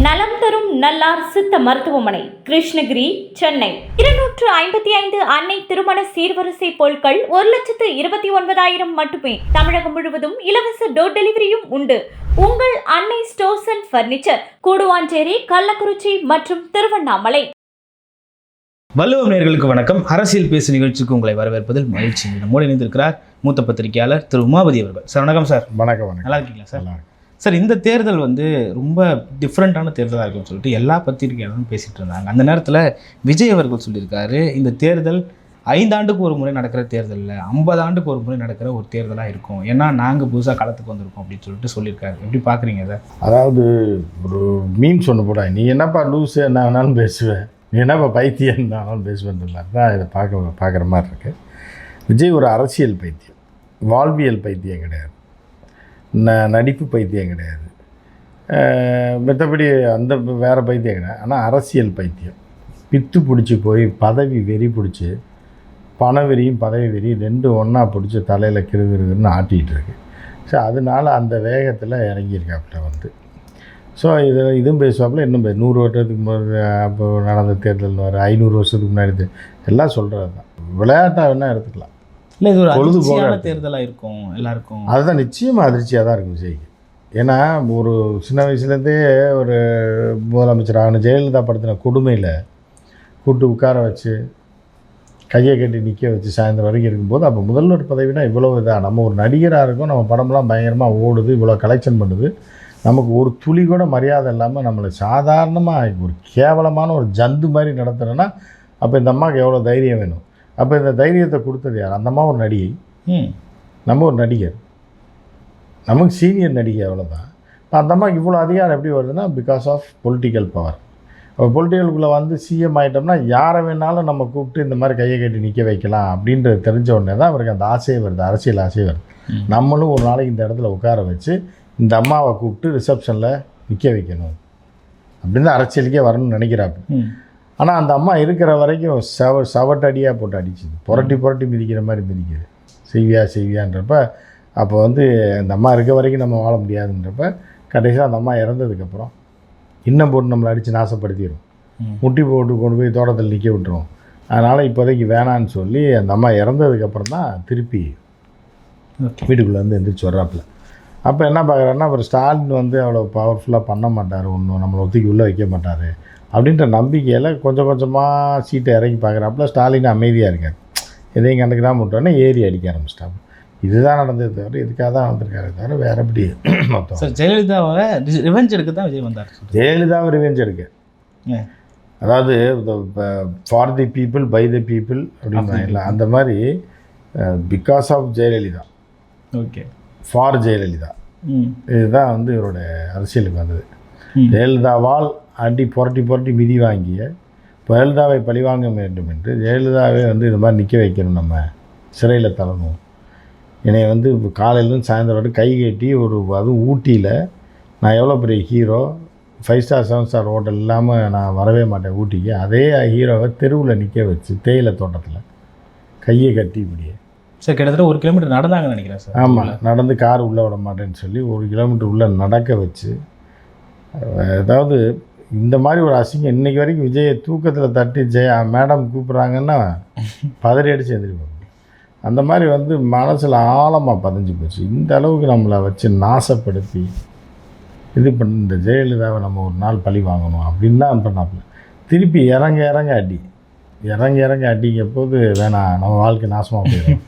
நலம் தரும் நல்லார் சித்த மருத்துவமனை, கிருஷ்ணகிரி, சென்னை. 255 அன்னை திருமண சீர்வரிசை பொருட்கள் 1,29,000 மட்டுமே. தமிழகம் முழுவதும் இலவச டோர் டெலிவரியும் உண்டு. உங்கள் Annai stores and furniture, Guduvancheri, Kallakurichi மற்றும் திருவண்ணாமலை. வள்ளுவம் நேயர்களுக்கு வணக்கம். அரசியல் பேசு நிகழ்ச்சிக்கு உங்களை வரவேற்பதில் மகிழ்ச்சி. நம்மோடு இணைந்திருக்கிறார் மூத்த பத்திரிகையாளர் திரு உமாபதி அவர்கள். சார் வணக்கம். சார் வணக்கம். நல்லா இருக்கீங்களா சார்? சார், இந்த தேர்தல் ரொம்ப டிஃப்ரெண்ட்டான தேர்தலாக இருக்குன்னு சொல்லிட்டு எல்லா பத்திரிகையாளரும் பேசிகிட்டு இருந்தாங்க. அந்த நேரத்தில் விஜய் அவர்கள் சொல்லியிருக்காரு, இந்த தேர்தல் 5 ஆண்டுக்கு ஒரு முறை நடக்கிற தேர்தல் இல்லை, 50 ஆண்டுக்கு ஒரு முறை நடக்கிற ஒரு தேர்தலாக இருக்கும். ஏன்னா நாங்கள் புதுசாக களத்துக்கு வந்திருக்கோம் அப்படின்னு சொல்லிட்டு சொல்லியிருக்காரு. எப்படி பார்க்குறீங்க அதை? அதாவது ஒரு மீம்ஸ் ஒன்று போட, நீ என்னப்பா லூஸு என்ன வேணாலும் பேசுவேன், நீ என்னப்பா பைத்தியம் இருந்தாலும் பேசுவேன்ற மாதிரி தான் இதை பார்க்குற மாதிரி இருக்குது. விஜய் ஒரு அரசியல் பைத்தியம், வாழ்வியல் பைத்தியம் கிடையாது, நடிப்பு பைத்தியம் கிடையாது, மற்றபடி அந்த வேறு பைத்தியம் கிடையாது. ஆனால் அரசியல் பைத்தியம் பித்து பிடிச்சி போய் பதவி வெறி பிடிச்சி, பணவெறியும் பதவி வெறி ரெண்டும் ஒன்றா பிடிச்சி தலையில் கிருகிருன்னு ஆட்டிகிட்டு இருக்கு. ஸோ அதனால் அந்த வேகத்தில் இறங்கியிருக்காப்புல வந்து. ஸோ இதுவும் பேசுவாப்புல, இன்னும் 100 வருஷத்துக்கு முன்னாடி அப்போ நடந்த தேர்தல், 500 வருஷத்துக்கு முன்னாடி எல்லாம் சொல்கிறது தான். விளையாட்டாக வேணால் எடுத்துக்கலாம், இல்லை இது ஒரு பொழுதுபோக்கான தேர்தலாக இருக்கும் எல்லாருக்கும். அதுதான் நிச்சயமாக அதிர்ச்சியாக தான் இருக்கும் விஜய்க்கு. ஏன்னா ஒரு சின்ன வயசுலேருந்தே ஒரு முதலமைச்சர் ஆகணும், ஜெயலலிதா படுத்தின கொடுமையில் கூப்பிட்டு உட்கார வச்சு கையை கட்டி நிற்க வச்சு சாயந்தரம் வரைக்கும் இருக்கும்போது, அப்போ முதல்வர் பதவினா இவ்வளோ இதாக, நம்ம ஒரு நடிகராக இருக்கும், நம்ம படம்லாம் பயங்கரமாக ஓடுது, இவ்வளோ கலெக்ஷன் பண்ணுது, நமக்கு ஒரு துளி கூட மரியாதை இல்லாமல் நம்மளை சாதாரணமாக ஒரு கேவலமான ஒரு ஜந்து மாதிரி நடத்துகிறோன்னா, அப்போ இந்த அம்மாவுக்கு எவ்வளோ தைரியம் வேணும்? அப்போ இந்த தைரியத்தை கொடுத்தது யார்? அந்த அம்மா ஒரு நடிகை, நம்ம ஒரு நடிகர், நமக்கு சீனியர் நடிகை, அவ்வளோதான். அந்த அம்மாவுக்கு இவ்வளோ அதிகாரம் எப்படி வருதுன்னா, பிகாஸ் ஆஃப் பொலிட்டிக்கல் பவர். அப்போ பொலிட்டிக்கலுக்குள்ளே வந்து சிஎம் ஆகிட்டோம்னா யாரை வேணாலும் நம்ம கூப்பிட்டு இந்த மாதிரி கையை கட்டி நிற்க வைக்கலாம் அப்படின்றது தெரிஞ்ச உடனே தான் அவருக்கு அந்த ஆசையே வருது, அரசியல் ஆசையே வருது. நம்மளும் ஒரு நாளைக்கு இந்த இடத்துல உட்கார வச்சு இந்த அம்மாவை கூப்பிட்டு ரிசப்ஷனில் நிற்க வைக்கணும் அப்படின்னு தான் அரசியலுக்கே வரணும்னு நினைக்கிறாப்பு. ஆனால் அந்த அம்மா இருக்கிற வரைக்கும் சவட்டடியாக போட்டு அடிச்சுது, புரட்டி மிதிக்கிற மாதிரி மிதிக்குது, செய்வியான்றப்ப. அப்போ வந்து அந்த அம்மா இருக்க வரைக்கும் நம்ம வாழ முடியாதுன்றப்ப, கடைசியாக அந்த அம்மா இறந்ததுக்கப்புறம் இன்னும் போட்டு நம்மளை அடித்து நாசப்படுத்திடும், முட்டி போட்டு கொண்டு போய் தோட்டத்தில் நிற்க விட்டுரும். அதனால் இப்போதைக்கு வேணான்னு சொல்லி அந்த அம்மா இறந்ததுக்கப்புறம் தான் திருப்பி வீட்டுக்குள்ளே வந்து எந்திரிச்சு வர்றாப்புல. அப்போ என்ன பார்க்குறாருன்னா, அப்புறம் ஸ்டாலின் வந்து அவ்வளோ பவர்ஃபுல்லாக பண்ண மாட்டார், ஒன்றும் நம்மளை ஒத்துக்கி உள்ளே வைக்க மாட்டார் அப்படின்ற நம்பிக்கையில் கொஞ்சம் கொஞ்சமாக சீட்டை இறங்கி பார்க்குறாப்புல. ஸ்டாலின் அமைதியாக இருக்கார், எதையும் கண்டுக்கிறாமல் விட்டோன்னே ஏறி அடிக்க ஆரம்பிச்சிட்டாங்க. இதுதான் நடந்தது தவிர இதுக்காக தான் வந்திருக்காரு தவிர வேறு எப்படி மொத்தம். சார், ஜெயலலிதாவை ரிவெஞ்ச் எடுக்க தான் விஜய் வந்தார். ஜெயலலிதாவை ரிவெஞ்ச் எடுக்க, அதாவது for the people by the people அப்படின்னா அந்த மாதிரி, because of Jayalalithaa, okay, for Jayalalithaa, இதுதான் வந்து இவரோட அரசியலுக்கு வந்தது. ஜெயலலிதாவால் அடி புரட்டி மிதி வாங்கிய ஜெயலலிதாவை பழிவாங்க வேண்டும் என்று ஜெயலலிதாவே வந்து இது மாதிரி நிற்க வைக்கணும், நம்ம சிறையில் தள்ளணும், என்னை வந்து காலையிலேருந்து சாயந்தரம் வரை கை கட்டி அதுவும் ஊட்டியில் நான் எவ்வளோ பெரிய ஹீரோ, 5 ஸ்டார் 7 ஸ்டார் ஹோட்டல் இல்லாமல் நான் வரவே மாட்டேன் ஊட்டிக்கு, அதே ஹீரோவை தெருவில் நிற்க வச்சு தேயிலை தோட்டத்தில் கையை கட்டி இப்படியே. சார், கிட்டத்தட்ட 1 கிலோமீட்டர் நடந்தாங்கன்னு நினைக்கிறேன் சார். ஆமாம், நடந்து கார் உள்ளே விட மாட்டேன்னு சொல்லி 1 கிலோமீட்டர் உள்ளே நடக்க வச்சு. அதாவது இந்த மாதிரி ஒரு அசிங்கம் இன்றைக்கி வரைக்கும் விஜயை தூக்கத்தில் தட்டி மேடம் கூப்பிட்றாங்கன்னா பதறி அடித்து எழுந்திரிப்பாங்க. அந்த மாதிரி வந்து மனசில் ஆழமாக பதிஞ்சு போச்சு. இந்த அளவுக்கு நம்மளை வச்சு நாசப்படுத்தி இது பண்ண இந்த ஜெயலலிதாவை நம்ம ஒரு நாள் பழி வாங்கணும் அப்படின்னு தான் பண்ணாப்புல. திருப்பி இறங்க அடிங்க போது வேணாம், நம்ம வாழ்க்கை நாசமாக போயிடும்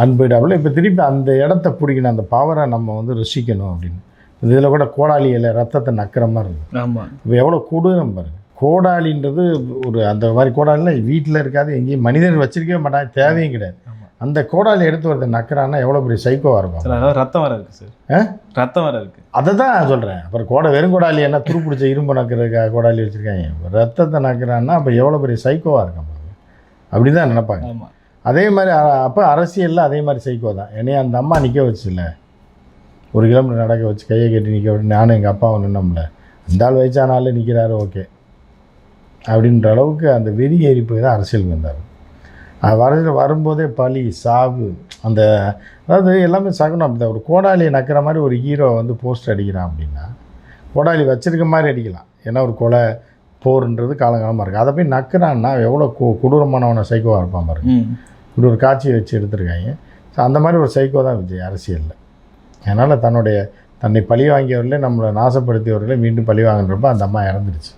அன்போயிடாப்புல. இப்போ திருப்பி அந்த இடத்த பிடிக்கணும், அந்த பவரை நம்ம வந்து ருசிக்கணும் அப்படின்னு. இதில் கூட கோடாலியில் ரத்தத்தை நக்கிற மாதிரி இருக்குது. ஆமாம், இப்போ எவ்வளோ கொடூரம் பாருங்கள். கோடாலின்றது ஒரு அந்த மாதிரி கோடாலிலாம் வீட்டில் இருக்காது, எங்கேயும் மனிதன் வச்சிருக்கவே மாட்டாங்க, தேவையும் கிடையாது. அந்த கோடாலி எடுத்து ஒருத்தர் நக்கிறான்னா எவ்வளோ பெரிய சைக்கோவாக இருக்கும். அதாவது ரத்தம் வர இருக்குது சார், ரத்தம் வர இருக்குது. அதை தான் சொல்கிறேன். அப்புறம் வெறும் கோடாலி என்ன துருப்பிடிச்ச இரும்பு நக்கிறதுக்காக கோடாலி வச்சுருக்காங்க, ரத்தத்தை நக்கிறான்னா அப்போ எவ்வளோ பெரிய சைக்கோவாக இருக்கும் அப்படி தான் நினைப்பாங்க. அதே மாதிரி அப்போ அரசியலில் அதே மாதிரி சைக்கோ தான். என்னைய அந்த அம்மா நிற்க வச்சுல 1 கிலோமீட்டர் நடக்க வச்சு கையை கட்டி நிற்க விட்டு நானும் எங்கள் அப்பாவும் நின்னோம்ல, அந்த ஆள் வயசானாலே நிற்கிறாரு ஓகே அப்படின்ற அளவுக்கு அந்த வெறி ஏறி போய் தான் அரசியலுக்கு வந்தார். வரும்போதே பழி சாவு அந்த அதாவது எல்லாமே சகுனம். அப்படி தான் ஒரு கோடாலியை நக்கிற மாதிரி ஒரு ஹீரோ வந்து போஸ்ட் அடிக்கிறான் அப்படின்னா கோடாலி வச்சிருக்க மாதிரி அடிக்கலாம். ஏன்னா ஒரு கொலை போர்ன்றது காலங்காலமாக இருக்குது. அதை போய் நக்குறான்னா எவ்வளோ கொடூரமானவனை சைக்கோவாக இருப்பான் பாருங்க. இப்படி ஒரு காட்சியை வச்சு எடுத்திருக்காங்க. ஸோ அந்த மாதிரி ஒரு சைக்கோ தான் விஜய் அரசியலில். அதனால் தன்னை பழி வாங்கியவர்களே நம்மளை நாசப்படுத்தியவர்களே மீண்டும் பழி வாங்குறப்ப அந்த அம்மா இறந்துருச்சு.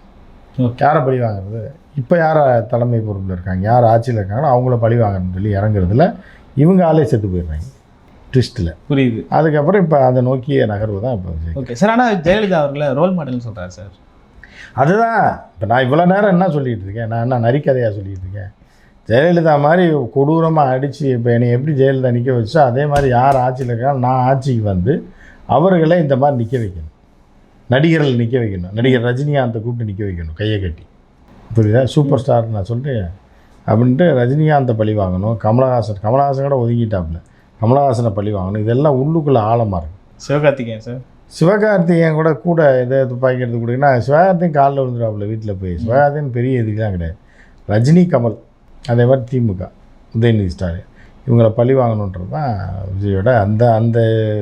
யாரை பழி வாங்குறது? இப்போ யார் தலைமை பொறுப்பில் இருக்காங்க, யார் ஆட்சியில் இருக்காங்களோ அவங்கள பழி வாங்கணும்னு சொல்லி இறங்குறதுல இவங்க ஆளே செத்து போயிடுறாங்க ட்விஸ்ட்டில். புரியுது. அதுக்கப்புறம் இப்போ அதை நோக்கிய நகர்வு தான் இப்போ விஜய். Okay sir. ஆனால் ஜெயலலிதா அவர்களை ரோல் மாடல்னு சொல்கிறார் சார். அதுதான் இப்போ நான் இவ்வளோ நேரம் என்ன சொல்லிகிட்டு இருக்கேன், நான் என்ன நரிக்கதையாக சொல்லிகிட்டு இருக்கேன். ஜெயலலிதா மாதிரி கொடூரமாக அடித்து இப்போ என்னை எப்படி ஜெயலலிதா நிற்க வச்சோ அதே மாதிரி யார் ஆட்சியில் இருக்காங்க நான் ஆட்சிக்கு வந்து அவர்களை இந்த மாதிரி நிற்க வைக்கணும். நடிகர்கள் நிற்க வைக்கணும். நடிகர் ரஜினிகாந்தை கூப்பிட்டு நிற்க வைக்கணும் கையை கட்டி. புரியுதா? சூப்பர் ஸ்டார் நான் சொல்கிறேன் அப்படின்ட்டு ரஜினிகாந்தை பழி வாங்கணும். கமலஹாசன் கூட ஒதுங்கிட்டாப்புல. கமலஹாசனை பழி வாங்கணும். இதெல்லாம் உள்ளுக்குள்ளே ஆழமாக இருக்குது. சிவகார்த்திகேயன் சார். சிவகார்த்திகேயன் கூட இதை துப்பாக்கி எடுத்து கொடுக்குன்னா சிவகார்த்திகேயன் காலில் விழுந்துடாப்புல வீட்டில் போய். சிவகார்த்திகேயன் பெரிய எதிரிலாம் கிடையாது. ரஜினி, கமல், அதே மாதிரி திமுக, உதயநிதி ஸ்டாலின் இவங்களை பழி வாங்கணுன்றது தான் விஜயோட அந்த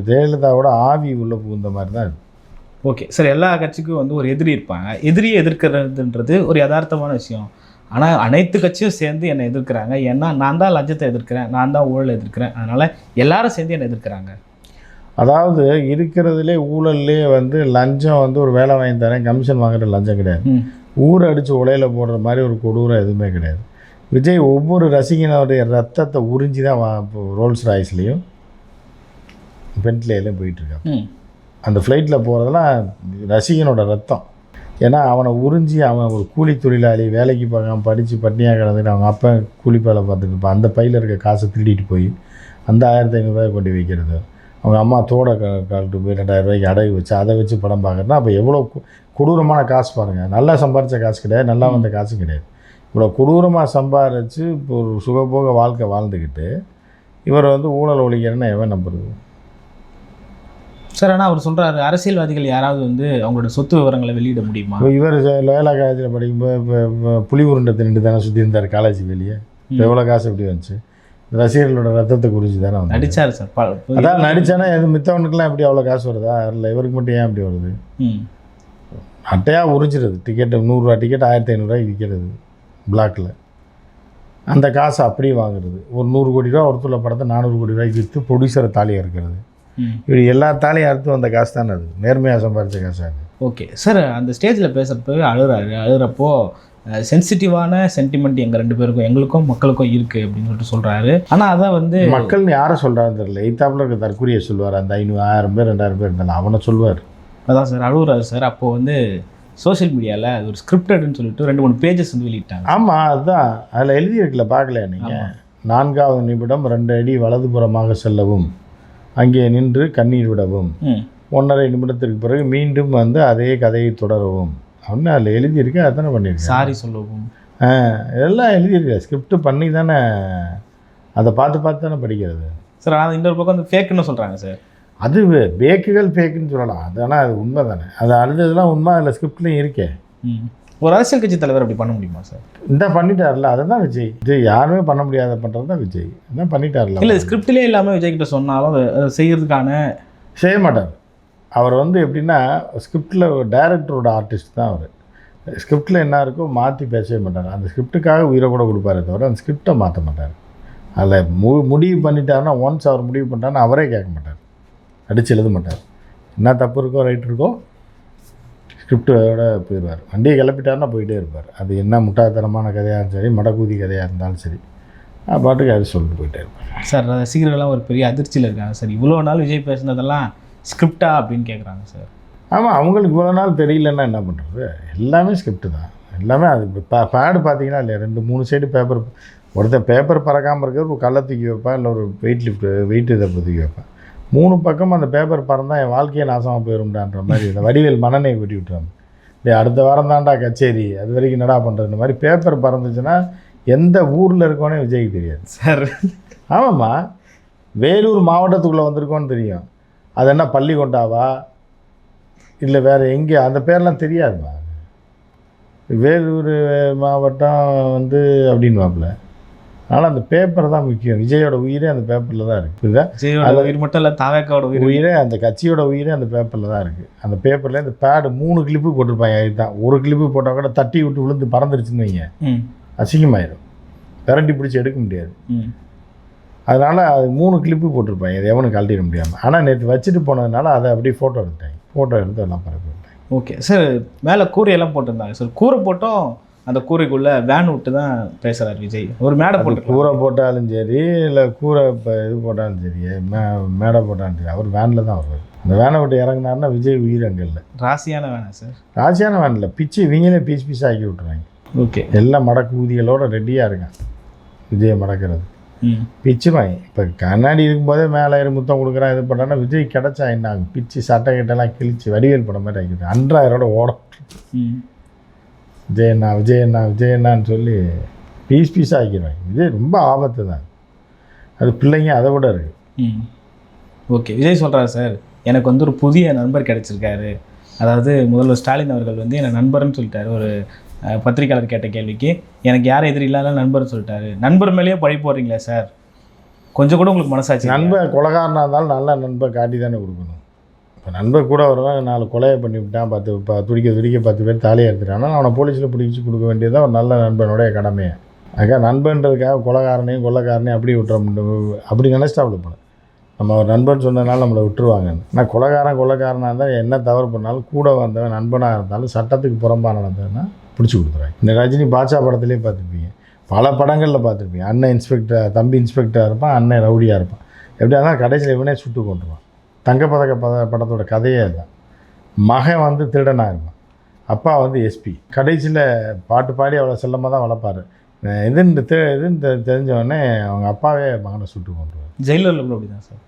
ஜெயலலிதாவோட ஆவி உள்ள புகுந்த மாதிரி தான் இருக்குது. Okay sir. எல்லா கட்சிக்கும் வந்து ஒரு எதிரி இருப்பாங்க. எதிரியை எதிர்க்கிறதுன்றது ஒரு யதார்த்தமான விஷயம். ஆனால் அனைத்து கட்சியும் சேர்ந்து என்னை எதிர்க்கிறாங்க. ஏன்னா நான் தான் லஞ்சத்தை எதிர்க்கிறேன், நான் தான் ஊழலை எதிர்க்கிறேன், அதனால் எல்லாரும் சேர்ந்து என்னை எதிர்க்கிறாங்க. அதாவது இருக்கிறதுலே ஊழல்லே வந்து லஞ்சம் வந்து ஒரு வேலை வாங்கி தரேன் கமிஷன் வாங்குற லஞ்சம் கிடையாது. ஊரை அடித்து உலையில் போடுற மாதிரி ஒரு கொடூரம் எதுவுமே கிடையாது. விஜய் ஒவ்வொரு ரசிகனுடைய ரத்தத்தை உறிஞ்சி தான் ரோல்ஸ் ராய்ஸ்லேயும் பென்ட்லேயும் போயிட்டுருக்கான். அந்த ஃப்ளைட்டில் போகிறதெல்லாம் ரசிகனோட ரத்தம். ஏன்னா அவனை உறிஞ்சி அவன் ஒரு கூலி தொழிலாளி, வேலைக்கு பார்க்காம படித்து பட்னியாக கிடந்துட்டு அவங்க அப்பா கூலி வேலை பார்த்துட்டு இருப்பான். அந்த பையில் இருக்க காசை திருடிட்டு போய் அந்த 1500 கொண்டு வைக்கிறது, அவங்க அம்மா தோட கழட்டு போய் 2000 ரூபாய்க்கு அடகு வச்சு அதை வச்சு படம் பார்க்குறதுனா அப்போ எவ்வளோ கொடூரமான காசு பாருங்கள். நல்லா சம்பாரித்த காசு கிடையாது, நல்லா வந்த காசு கிடையாது. இவ்வளோ கொடூரமாக சம்பாரித்து இப்போ ஒரு சுகபோக வாழ்க்கை வாழ்ந்துக்கிட்டு இவர் வந்து ஊழல் ஒழிக்கிறேன்னா எவன் நம்புறது சார்? ஆனால் அவர் சொல்கிறாரு அரசியல்வாதிகள் யாராவது வந்து அவங்களோட சொத்து விவரங்களை வெளியிட முடியுமா? இவர் லோயலா காலேஜில் படிக்கும்போது இப்போ புலி உருண்டை தின்னுட்டு தானே சுற்றி இருந்தார் காலேஜ் வெளியே. இப்போ எவ்வளோ காசு எப்படி வந்துச்சு? ரசிகர்களோட ரத்தத்தை குறித்து தானே வந்து நடித்தார் சார். அதான் நடித்தானா எது மித்தவனுக்குலாம் எப்படி அவ்வளோ காசு வருதா? இல்லை இவருக்கு மட்டும் ஏன் அப்படி வருது? அட்டையாக உறிஞ்சிடுது. டிக்கெட்டு 100 ரூபா டிக்கெட் 1500 ரூபாய்க்கு விற்கிறது பிளாக்கில். அந்த காசை அப்படியே வாங்குறது. ஒரு 100 கோடி ரூபா ஒருத்தூர்ல படத்தை 400 கோடி ரூபாய்க்கு விற்று ப்ரொடியூசரை தாலியாக இருக்கிறது. இப்படி எல்லா தாலியும் அறுத்து வந்த காசு தானே அது. நேர்மையாக சம்பாதிச்ச காசு அது. Okay sir. அந்த ஸ்டேஜில் பேசுகிறப்பவே அழுகிறப்போ சென்சிட்டிவான சென்டிமெண்ட் எங்கள் 2 பேருக்கும் எங்களுக்கும் மக்களுக்கும் இருக்குது அப்படின்னு சொல்லிட்டு சொல்கிறாரு. ஆனால் அதான் வந்து மக்கள்னு யாரை சொல்கிறாருன்னு தெரியல. எய்த்தாப்பில் இருக்க தற்கொலையை சொல்லுவார். அந்த 1000 பேர் 2000 பேர் இருந்தாலும் அவனை சொல்லுவார். அதான் சார் அழுகுறாரு சார். அப்போது வந்து சோஷியல் மீடியாவில் அது ஒரு ஸ்கிரிப்டட்னு சொல்லிட்டு 2-3 பேஜஸ் வந்து வெளியிட்டாங்க. ஆமாம், அதுதான் அதில் எழுதியிருக்கல, பார்க்கலையா நீங்கள்? 4வது நிமிடம் 2 அடி வலதுபுறமாக செல்லவும், அங்கே நின்று கண்ணீர் விடவும், 1.5 நிமிடத்திற்கு பிறகு மீண்டும் வந்து அதே கதையை தொடரவும் அப்படின்னு அதில் எழுதியிருக்கு. அதுதானே பண்ணியிருக்கேன். சாரி சொல்லவும் இதெல்லாம் எழுதியிருக்க. ஸ்கிரிப்ட் பண்ணி தானே அதை பார்த்து தானே படிக்கிறது சார். ஆனால் இன்னொரு பக்கம் வந்து ஃபேக்குன்னு சொல்கிறாங்க சார். அது பேக்குகள் ஃபேக்குன்னு சொல்லலாம். அது ஆனால் அது உண்மை தானே. அது அடுத்ததுலாம் உண்மை அதில் ஸ்கிரிப்ட்லேயும் இருக்கே. ஒரு அரசியல் கட்சி தலைவர் அப்படி பண்ண முடியுமா சார்? இந்த பண்ணிட்டார்ல, அதை தான் விஜய் யாருமே பண்ண முடியாத பண்ணுறது தான் விஜய். இதான் பண்ணிட்டார்ல. இல்லை ஸ்கிரிப்ட்லேயே இல்லாமல் விஜய் கிட்ட சொன்னாலும் செய்கிறதுக்கான செய்ய மாட்டார். அவர் வந்து எப்படின்னா ஸ்கிரிப்டில் டைரக்டரோட ஆர்டிஸ்ட் தான் அவர். ஸ்கிரிப்டில் என்ன இருக்கோ மாற்றி பேசவே மாட்டார். அந்த ஸ்கிரிப்டுக்காக உயிரை கூட கொடுப்பாரே தவிர அந்த ஸ்கிரிப்டை மாற்ற மாட்டார். அதில் முடிவு பண்ணிட்டாருன்னா ஒன்ஸ் அவர் முடிவு பண்ணிட்டாருன்னா அவரே கேட்க மாட்டார், அடித்து எழுத மாட்டார். என்ன தப்பு இருக்கோ ரைட் இருக்கோ ஸ்கிரிப்டோட போயிடுவார். வண்டியை கிளப்பிட்டாருன்னா போயிட்டே இருப்பார். அது என்ன முட்டாள்தனமான கதையாக இருந்தாலும் சரி, மடக்கூதி கதையாக இருந்தாலும் சரி, பாட்டுக்கு அது சொல்லிட்டு போயிட்டே இருப்பார். சார் ரசிகர்கள்லாம் ஒரு பெரிய அதிர்ச்சியில் இருக்காங்க சார். இவ்வளோ நாள் விஜய் பேசுனதெல்லாம் ஸ்கிரிப்டா அப்படின்னு கேட்குறாங்க சார். ஆமாம், அவங்களுக்கு இவ்வளோ நாள் தெரியலன்னா என்ன பண்ணுறது? எல்லாமே ஸ்கிரிப்டு தான். எல்லாமே அது பேடு பார்த்தீங்கன்னா இல்லையா, 2-3 சைடு பேப்பர். ஒருத்தர் பேப்பர் பறக்காமல் இருக்கிற ஒரு கல்லை தூக்கி வைப்பேன், இல்லை ஒரு வெயிட் இதை தூக்கி வைப்பேன். 3 பக்கம் அந்த பேப்பர் பறந்தால் என் வாழ்க்கையை நாசமாக போயிடும்டான்ற மாதிரி இந்த வடிவேல் மனநை கொட்டி விட்டுறாங்க. இல்லையா, அடுத்த வாரம் தான்டா கச்சேரி, அது வரைக்கும் என்னடா பண்ணுறது? இந்த மாதிரி பேப்பர் பறந்துச்சுன்னா எந்த ஊரில் இருக்கோன்னே விஜய்க்கு தெரியாது சார். ஆமாம்மா, வேலூர் மாவட்டத்துக்குள்ளே வந்திருக்கோன்னு தெரியும். அது என்ன பள்ளிக்கொண்டாவா இல்லை வேறு எங்கே, அந்த பேர்லாம் தெரியாதுமா. வேலூர் மாவட்டம் வந்து அப்படின்னு வாப்பில் அதனால் அந்த பேப்பர் தான் முக்கியம். விஜயோட உயிரே அந்த பேப்பரில் தான் இருக்குது. புரியுதா? விஜயோட உயிர் மட்டும் இல்லை, தாவேக்காவோட உயிரே, அந்த கட்சியோட உயிரே அந்த பேப்பரில் தான் இருக்குது. அந்த பேப்பரில் இந்த பேடு 3 கிளிப்பு போட்டிருப்பாங்க. அதுதான் ஒரு கிளிப்பு போட்டால் கூட தட்டி விட்டு விழுந்து பறந்துருச்சுன்னு வைங்க, அசிங்கமாயிடும், விரட்டி பிடிச்சி எடுக்க முடியாது. அதனால் அது 3 கிளிப்பு போட்டிருப்பாங்க, இது எவனும் கழட்டிட முடியாமல். ஆனால் நேற்று வச்சுட்டு போனதுனால அதை அப்படியே ஃபோட்டோ எடுத்தாங்க. ஃபோட்டோ எடுத்து எல்லாம் பரப்பி விட்டாங்க. ஓகே சார், மேலே கூரையெல்லாம் போட்டிருந்தாங்க சார். கூரை போட்டும் அந்த கூரைக்குள்ளே வேன் விட்டு தான் பேசுகிறார் விஜய். ஒரு மேடை போட்டு, கூரை போட்டாலும் சரி, இல்லை கூரை இப்போ இது போட்டாலும் சரி, மேடை போட்டாலும் சரி, அவர் வேனில் தான் வருவார். அந்த வேனை விட்டு இறங்கினாருன்னா விஜய் உயிர் அங்கே இல்லை. ராசியான வேணா சார்? ராசியான வேன் இல்லை, பிச்சு இவங்களே பீஸ் ஆக்கி விட்டுருவாங்க. ஓகே, எல்லாம் மடக்கு ஊதிகளோட ரெடியாக இருக்கான் விஜயை மடக்கிறது. பிச்சுவாங்க. இப்போ கண்ணாடி இருக்கும்போதே மேலே ஏறி முத்தம் கொடுக்குறான், இது பண்ணுறான்னா விஜய் கிடச்சா என்ன ஆகும்? பிச்சு சட்டை கிட்டெல்லாம் கிழிச்சு வடிவேல் படம் மாதிரி ஆக்கிட்டு 2,000 ஓட விஜயண்ணான்னு சொல்லி பீஸாக ஆக்கிடுவாங்க. விஜய் ரொம்ப ஆபத்து தான். அது பிள்ளைங்க அதை விட இருக்குது. ஓகே, விஜய் சொல்கிறார் சார், எனக்கு வந்து ஒரு புதிய நண்பர் கிடச்சிருக்காரு. அதாவது முதல்வர் ஸ்டாலின் அவர்கள் வந்து என்னை நண்பர்னு சொல்லிட்டாரு. ஒரு பத்திரிக்கையாளர் கேட்ட கேள்விக்கு எனக்கு யாரும் எதிரி இல்லாத நண்பர்னு சொல்லிட்டாரு. நண்பர் மேலேயே பழி போடுறீங்களா சார்? கொஞ்சம் கூட உங்களுக்கு மனசாச்சு? நண்பர் கொலைகாரனாக இருந்தாலும் நல்ல நண்பர் காட்டி தானே கொடுக்கணும். இப்போ நண்பர் கூட வருவான், 4 கொலையை பண்ணி விட்டான், 10 துடிக்க 10 பேர் தாலியை எடுத்துட்டான்னா அவனை போலீஸில் பிடிச்சி கொடுக்க வேண்டியதான் ஒரு நல்ல நண்பனுடைய கடமையை. அதுக்காக நண்பன்றதுக்காக கொலைக்காரனையும் அப்படி விட்டுறோம், அப்படி நினச்சிட்டா அவ்வளோ போல. நம்ம ஒரு நண்பன் சொன்னதுனால நம்மளை விட்டுருவாங்கன்னு. ஆனால் கொலைகாரனாக இருந்தால் என்ன தவறு பண்ணாலும் கூட வந்தவன் நண்பனாக இருந்தாலும் சட்டத்துக்கு புறம்பாக நடந்ததுன்னா பிடிச்சி கொடுத்துருவாங்க. இந்த ரஜினி பாட்சா படத்துலேயே பார்த்துருப்பீங்க, பல படங்களில் பார்த்துருப்பீங்க. அண்ணன் இன்ஸ்பெக்டர், தம்பி இன்ஸ்பெக்டராக இருப்பான், அண்ணன் ரவுடியாக இருப்பான். எப்படியா இருந்தால் கடைசியில் இவனே சுட்டு கொண்டுருவான். தங்கப்பதக்க படத்தோட கதையே அதுதான். மகன் வந்து திருடனாக இருப்பான், அப்பா வந்து எஸ்பி. கடைசியில் பாட்டு பாடி அவ்வளோ செல்லமாக தான் வளர்ப்பார். இதுன்னு தெரிஞ்சவொடனே அவங்க அப்பாவே மகனை சுட்டு கொண்டுருவார். ஜெயிலரில் கூட அப்படி தான் சார்?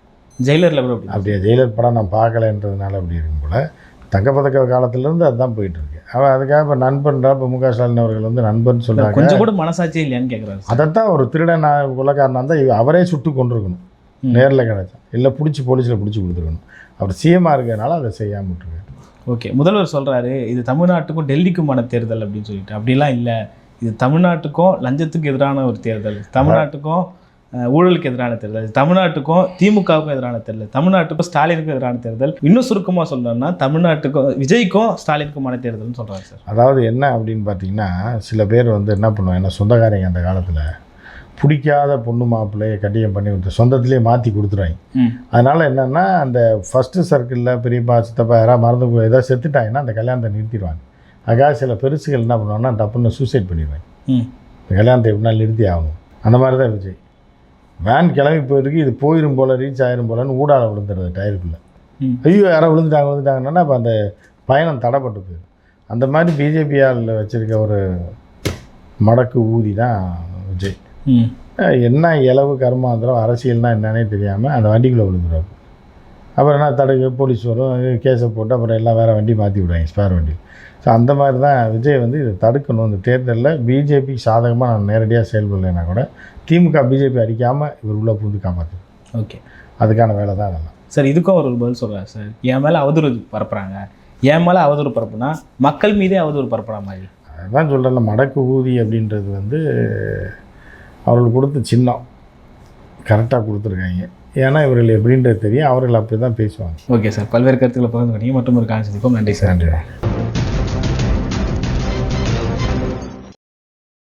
ஜெயிலரில் கூட அப்படி? அப்படியே ஜெயிலர் படம் நான் பார்க்கலைன்றதுனால அப்படி இருக்கும் போல். தங்கப்பதக்க காலத்துலேருந்து அதுதான் போயிட்டுருக்கு. அவன் அதுக்காக இப்போ நண்பன்றா இப்போ முக ஸ்டாலின் அவர்கள் வந்து நண்பன் சொல்கிறாங்க. கொஞ்சம் கூட மனசாட்சி இல்லையான்னு கேட்குறாரு. அதைத்தான் ஒரு திருடன் கொலைக்காரனாக இருந்தால் அவரே சுட்டு கொண்டிருக்கணும், நேரில் கிடச்சா. இல்லை பிடிச்சி போலீஸில் பிடிச்சி கொடுத்துருக்கணும். அவர் சிஎம்மாக இருக்கிறதுனால அதை செய்யாமல் விட்டுருக்காரு. ஓகே, முதல்வர் சொல்கிறாரு இது தமிழ்நாட்டுக்கும் டெல்லிக்குமான தேர்தல் அப்படின்னு சொல்லிட்டு. அப்படிலாம் இல்லை, இது தமிழ்நாட்டுக்கும் லஞ்சத்துக்கு எதிரான ஒரு தேர்தல், தமிழ்நாட்டுக்கும் ஊழலுக்கு எதிரான தேர்தல், தமிழ்நாட்டுக்கும் திமுகவுக்கும் எதிரான தேர்தல், தமிழ்நாட்டுக்கும் ஸ்டாலினுக்கும் எதிரான தேர்தல். இன்னும் சுருக்கமாக சொல்லணும்னா தமிழ்நாட்டுக்கும் விஜய்க்கும் ஸ்டாலினுக்குமான தேர்தல்னு சொல்கிறாங்க சார். அதாவது என்ன அப்படின்னு பார்த்தீங்கன்னா, சில பேர் வந்து என்ன பண்ணுவாங்க, என்ன சொந்தக்காரங்க அந்த காலத்தில் பிடிக்காத பொண்ணு மாப்பிள்ளையை கட்டியம் பண்ணி விட்டு சொந்தத்திலே மாற்றி கொடுத்துருவாங்க. அதனால் என்னென்னா, அந்த ஃபஸ்ட்டு சர்க்கிளில் பெரியப்பா சித்தப்பா யாராவது மறந்து ஏதாவது செத்துட்டாங்கன்னா அந்த கல்யாணத்தை நிறுத்திடுவாங்க. அதுக்காக சில பெருசுகள் என்ன பண்ணுவாங்கன்னா டப்புன்னு சூசைட் பண்ணிடுவாங்க. இந்த கல்யாணத்தை எப்படின்னா நிறுத்தி ஆகணும். அந்த மாதிரி தான் விஜய். வேன் கிளம்பி போயிருக்கு, இது போயிடும் போல், ரீச் ஆயிரும் போலன்னு ஊடால விழுந்துடுறது டயருக்குள்ளே. ஐயோ யாரோ விழுந்துட்டாங்கன்னா அப்போ அந்த பயணம் தடைப்பட்டு போயிடும். அந்த மாதிரி பிஜேபியால் வச்சுருக்க ஒரு மடக்கு ஊதி தான் விஜய். என்ன இளவு கர்மாந்திரம் அரசியல்னால் என்னன்னே தெரியாமல் அந்த வண்டிக்குள்ளே விழுந்துடுவார். அப்புறம் என்ன தடுக்க போலீஸ் வரும், கேஸை போட்டு அப்புறம் எல்லாம் வேறு வண்டி மாற்றி விடுவாங்க, ஸ்பேர் வண்டி. ஸோ அந்த மாதிரி தான் விஜய் வந்து இதை தடுக்கணும். இந்த தேர்தலில் பிஜேபிக்கு சாதகமாக நான் நேரடியாக செயல்படலைன்னா கூட திமுக பிஜேபி அடிக்காமல் இவர் உள்ளே புரிந்து காப்பாற்று. ஓகே, அதுக்கான வேலை தான் அதெல்லாம். சார் இதுக்கும் ஒரு பதில் சொல்கிறார் சார். என் மேலே அவதூறு பரப்புகிறாங்க, என் மேலே அவதூறு பரப்புனா மக்கள் மீதே அவதூறு பரப்புகிற மாதிரி. அதுதான் சொல்கிறேன்ல, மடக்கு ஊதி அப்படின்றது வந்து அவர்களுக்கு கொடுத்த சின்னம் கரெக்டாக கொடுத்துருக்காங்க. ஏன்னா இவர்கள் எப்படின்றது தெரியும், அவர்கள் அப்படி தான் பேசுவாங்க. ஓகே சார், பல்வேறு கருத்துக்களை பகிர்ந்து பண்ணி மற்றும் ஒரு காட்சி. நன்றி சார். நன்றி.